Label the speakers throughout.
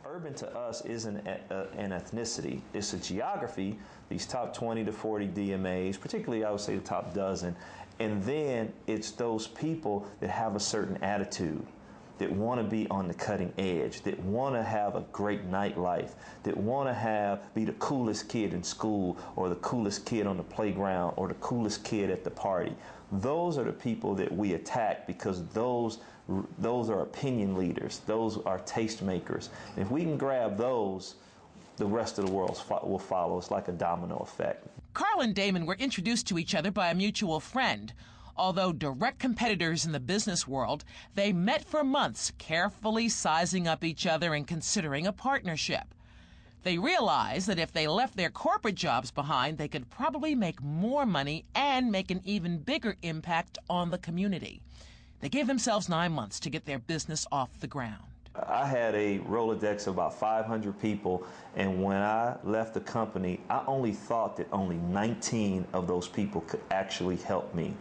Speaker 1: Urban to us isn't an ethnicity. It's a geography, these top 20 to 40 DMAs, particularly I would say the top dozen, and then it's those people that have a certain attitude, that want to be on the cutting edge, that want to have a great nightlife, that want to be the coolest kid in school or the coolest kid on the playground or the coolest kid at the party. Those are the people that we attack because those are opinion leaders. Those are taste makers. And if we can grab those, the rest of the world will follow. It's like a domino effect.
Speaker 2: Carl and Damon were introduced to each other by a mutual friend. Although direct competitors in the business world, they met for months, carefully sizing up each other and considering a partnership. They realized that if they left their corporate jobs behind, they could probably make more money and make an even bigger impact on the community. They gave themselves 9 months to get their business off the ground.
Speaker 1: I had a Rolodex of about 500 people, and when I left the company, I only thought that only 19 of those people could actually help me.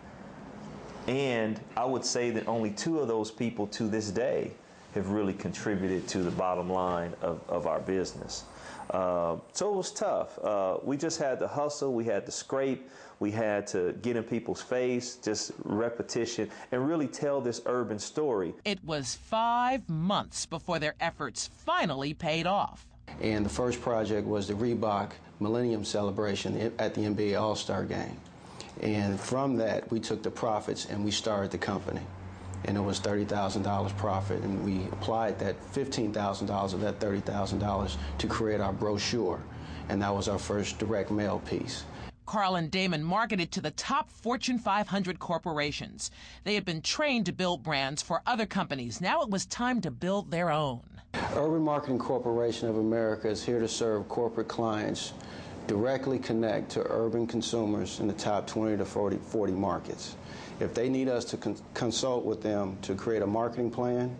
Speaker 1: And I would say that only 2 of those people to this day have really contributed to the bottom line of our business. So it was tough. We just had to hustle, we had to scrape, we had to get in people's face, just repetition, and really tell this urban story.
Speaker 2: It was 5 months before their efforts finally paid off.
Speaker 3: And the first project was the Reebok Millennium Celebration at the NBA All-Star Game. And from that, we took the profits and we started the company. And it was $30,000 profit, and we applied that $15,000 of that $30,000 to create our brochure, and that was our first direct mail piece.
Speaker 2: Carl and Damon marketed to the top Fortune 500 corporations. They had been trained to build brands for other companies. Now it was time to build their own.
Speaker 3: Urban Marketing Corporation of America is here to serve corporate clients, directly connect to urban consumers in the top 20 to 40 markets. If they need us to consult with them to create a marketing plan,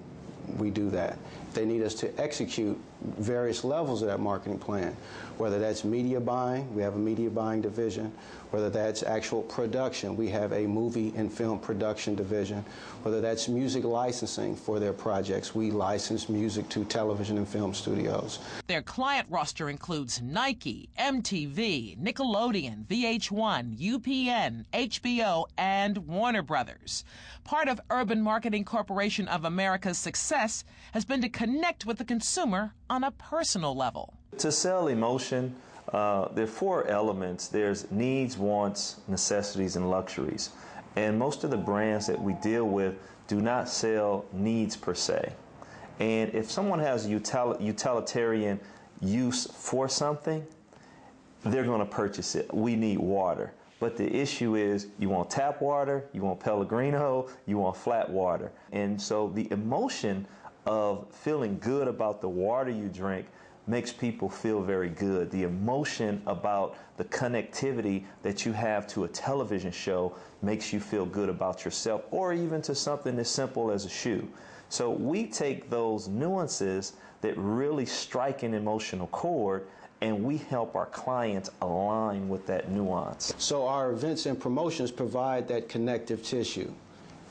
Speaker 3: we do that. If they need us to execute various levels of that marketing plan, whether that's media buying, we have a media buying division, whether that's actual production, we have a movie and film production division, whether that's music licensing for their projects, we license music to television and film studios.
Speaker 2: Their client roster includes Nike, MTV, Nickelodeon, VH1, UPN, HBO, and Warner Brothers. Part of Urban Marketing Corporation of America's success has been to connect with the consumer on a personal level.
Speaker 1: To sell emotion, there are 4 elements. There's needs, wants, necessities, and luxuries. And most of the brands that we deal with do not sell needs per se. And if someone has utilitarian use for something, they're going to purchase it. We need water. But the issue is you want tap water, you want Pellegrino, you want flat water. And so the emotion of feeling good about the water you drink makes people feel very good. The emotion about the connectivity that you have to a television show makes you feel good about yourself, or even to something as simple as a shoe. So we take those nuances that really strike an emotional chord, and we help our clients align with that nuance.
Speaker 3: So our events and promotions provide that connective tissue,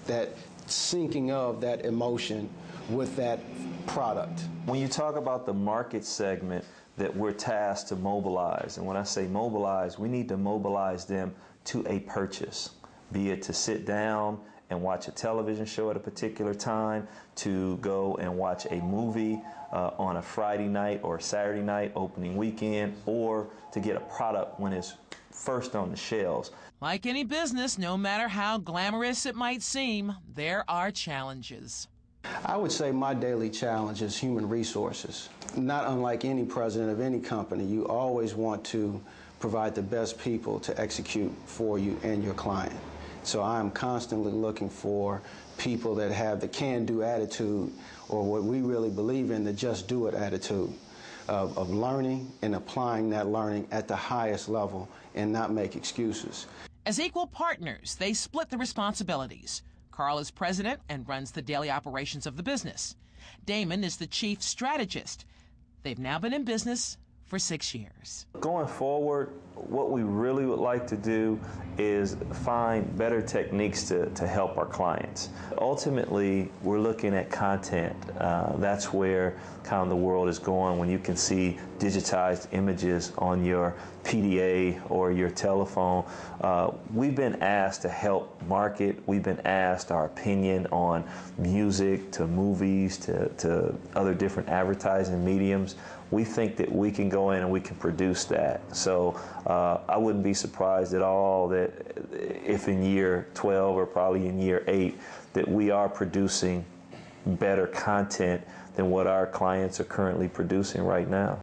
Speaker 3: that syncing of that emotion with that product.
Speaker 1: When you talk about the market segment that we're tasked to mobilize, and when I say mobilize, we need to mobilize them to a purchase, be it to sit down and watch a television show at a particular time, to go and watch a movie on a Friday night or Saturday night, opening weekend, or to get a product when it's first on the shelves.
Speaker 2: Like any business, no matter how glamorous it might seem, there are challenges.
Speaker 3: I would say my daily challenge is human resources. Not unlike any president of any company, you always want to provide the best people to execute for you and your client. So I'm constantly looking for people that have the can-do attitude, or what we really believe in, the just-do-it attitude of learning and applying that learning at the highest level and not make excuses.
Speaker 2: As equal partners, they split the responsibilities. Carl is president and runs the daily operations of the business. Damon is the chief strategist. They've now been in business for 6 years.
Speaker 1: Going forward, what we really would like to do is find better techniques to help our clients. Ultimately, we're looking at content. That's where kind of the world is going when you can see digitized images on your PDA or your telephone. We've been asked to help market. We've been asked our opinion on music, to movies, to other different advertising mediums. We think that we can go in and we can produce that. So I wouldn't be surprised at all that if in year 12 or probably in year 8 that we are producing better content than what our clients are currently producing right now.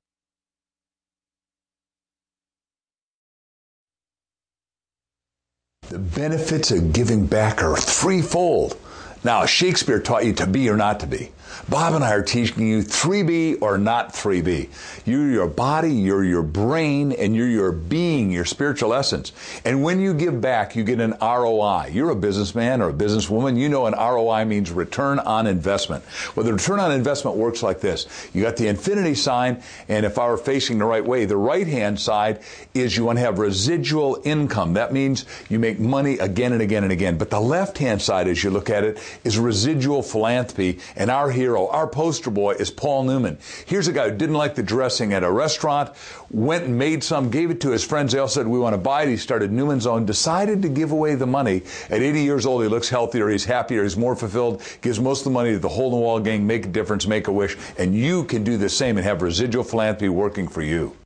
Speaker 4: The benefits of giving back are threefold. Now, Shakespeare taught you to be or not to be. Bob and I are teaching you 3B or not 3B. You're your body, you're your brain, and you're your being, your spiritual essence. And when you give back, you get an ROI. You're a businessman or a businesswoman. You know an ROI means return on investment. Well, the return on investment works like this. You got the infinity sign, and if I were facing the right way, the right-hand side is you want to have residual income. That means you make money again and again and again. But the left-hand side, as you look at it, is residual philanthropy, and our hero, our poster boy, is Paul Newman. Here's a guy who didn't like the dressing at a restaurant, went and made some, gave it to his friends. They all said, we want to buy it. He started Newman's Own, decided to give away the money. At 80 years old, he looks healthier, he's happier, he's more fulfilled, gives most of the money to the Hole in the Wall gang, Make a Difference, Make a Wish, and you can do the same and have residual philanthropy working for you.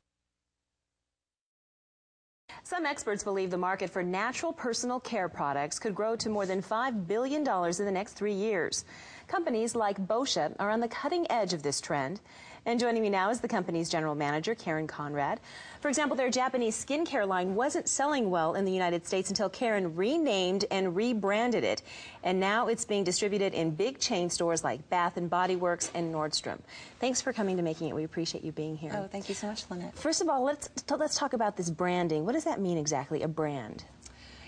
Speaker 5: Some experts believe the market for natural personal care products could grow to more than $5 billion in the next 3 years. Companies like Boscia are on the cutting edge of this trend. And joining me now is the company's general manager, Karen Conrad. For example, their Japanese skincare line wasn't selling well in the United States until Karen renamed and rebranded it. And now it's being distributed in big chain stores like Bath & Body Works and Nordstrom. Thanks for coming to Making It. We appreciate you being here.
Speaker 6: Oh, thank you so much, Lynette.
Speaker 5: First of all, let's talk about this branding. What does that mean exactly, a brand?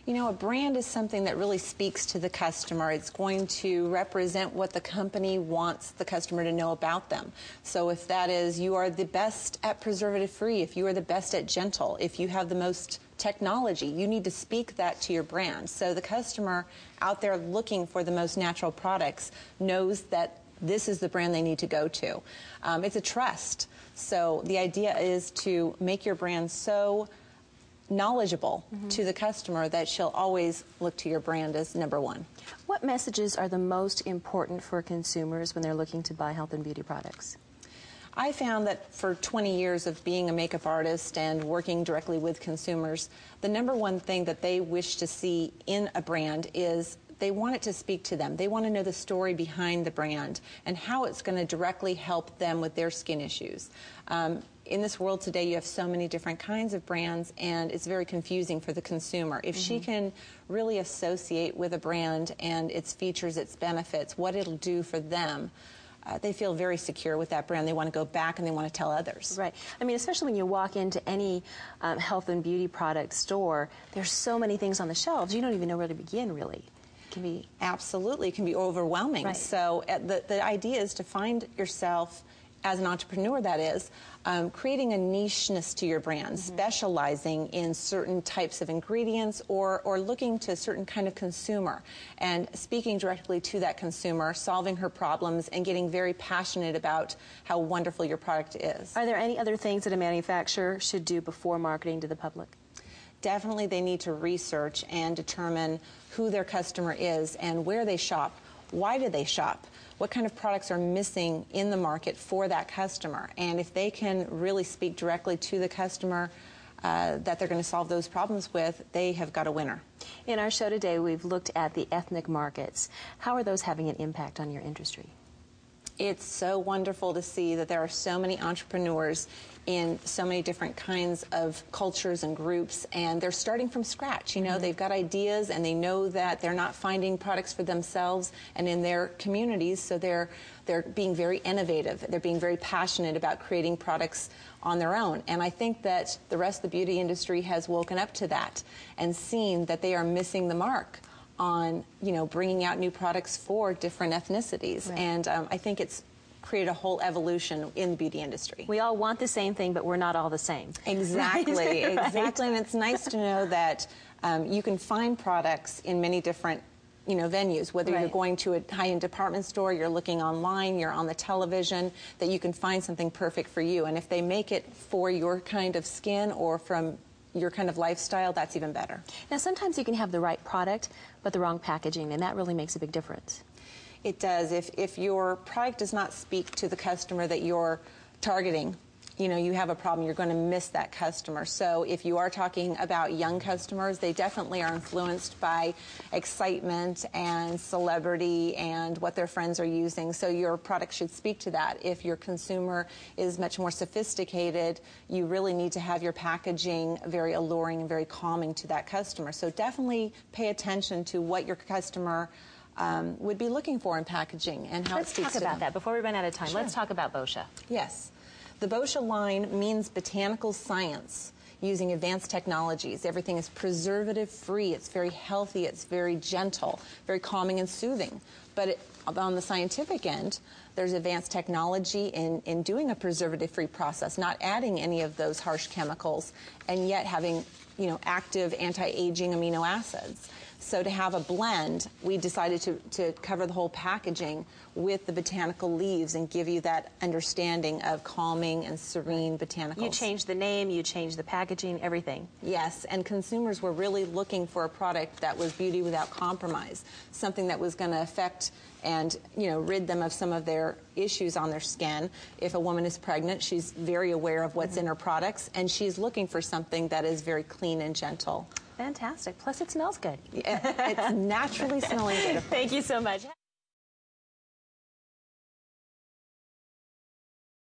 Speaker 6: You know, a brand is something that really speaks to the customer. It's going to represent what the company wants the customer to know about them. So if that is, you are the best at preservative-free, if you are the best at gentle, if you have the most technology, you need to speak that to your brand. So the customer out there looking for the most natural products knows that this is the brand they need to go to. It's a trust. So the idea is to make your brand so knowledgeable to the customer that she'll always look to your brand as number one.
Speaker 5: What messages are the most important for consumers when they're looking to buy health and beauty products?
Speaker 6: I found that for 20 years of being a makeup artist and working directly with consumers, the number one thing that they wish to see in a brand is they want it to speak to them. They want to know the story behind the brand and how it's going to directly help them with their skin issues. In this world today, you have so many different kinds of brands, and it's very confusing for the consumer. If she can really associate with a brand and its features, its benefits, what it'll do for them, they feel very secure with that brand. They want to go back and they want to tell others.
Speaker 5: Right. I mean, especially when you walk into any health and beauty product store, there's so many things on the shelves, you don't even know where to begin, really. Can be
Speaker 6: absolutely, it can be overwhelming.
Speaker 5: Right.
Speaker 6: So the idea is to find yourself as an entrepreneur, that is, creating a nicheness to your brand, specializing in certain types of ingredients or looking to a certain kind of consumer and speaking directly to that consumer, solving her problems and getting very passionate about how wonderful your product is.
Speaker 5: Are there any other things that a manufacturer should do before marketing to the public?
Speaker 6: Definitely they need to research and determine who their customer is and where they shop. Why do they shop? What kind of products are missing in the market for that customer? And if they can really speak directly to the customer that they're going to solve those problems with, they have got a winner.
Speaker 5: In our show today, we've looked at the ethnic markets. How are those having an impact on your industry?
Speaker 6: It's so wonderful to see that there are so many entrepreneurs in so many different kinds of cultures and groups, and they're starting from scratch. You know, they've got ideas and they know that they're not finding products for themselves and in their communities, so they're being very innovative. They're being very passionate about creating products on their own. And I think that the rest of the beauty industry has woken up to that and seen that they are missing the mark on, you know, bringing out new products for different ethnicities. Right. And I think it's created a whole evolution in the beauty industry.
Speaker 5: We all want the same thing, but we're not all the same.
Speaker 6: Exactly,
Speaker 5: Right?
Speaker 6: exactly. And it's nice to know that you can find products in many different venues, whether you're going to a high-end department store, you're looking online, you're on the television, that you can find something perfect for you. And if they make it for your kind of skin or from your kind of lifestyle, that's even better.
Speaker 5: Now, sometimes you can have the right product, but the wrong packaging, and that really makes a big difference.
Speaker 6: It does. If your product does not speak to the customer that you're targeting, you have a problem. You're going to miss that customer. So if you are talking about young customers, they definitely are influenced by excitement and celebrity and what their friends are using. So your product should speak to that. If your consumer is much more sophisticated, you really need to have your packaging very alluring and very calming to that customer. So definitely pay attention to what your customer would be looking for in packaging and how it speaks to them.
Speaker 5: Let's talk about that before we run out of time.
Speaker 6: Sure.
Speaker 5: Let's talk about Boscia.
Speaker 6: Yes. The Boscia line means botanical science using advanced technologies. Everything is preservative-free. It's very healthy. It's very gentle, very calming and soothing. But on the scientific end, there's advanced technology in doing a preservative-free process, not adding any of those harsh chemicals, and yet having active anti-aging amino acids. So to have a blend, we decided to cover the whole packaging with the botanical leaves and give you that understanding of calming and serene botanicals.
Speaker 5: You changed the name, you changed the packaging, everything.
Speaker 6: Yes, and consumers were really looking for a product that was beauty without compromise, something that was going to affect and rid them of some of their issues on their skin. If a woman is pregnant, she's very aware of what's in her products, and she's looking for something that is very clean and gentle.
Speaker 5: Fantastic. Plus, it smells good.
Speaker 6: It's naturally smelling good.
Speaker 5: Thank you so much.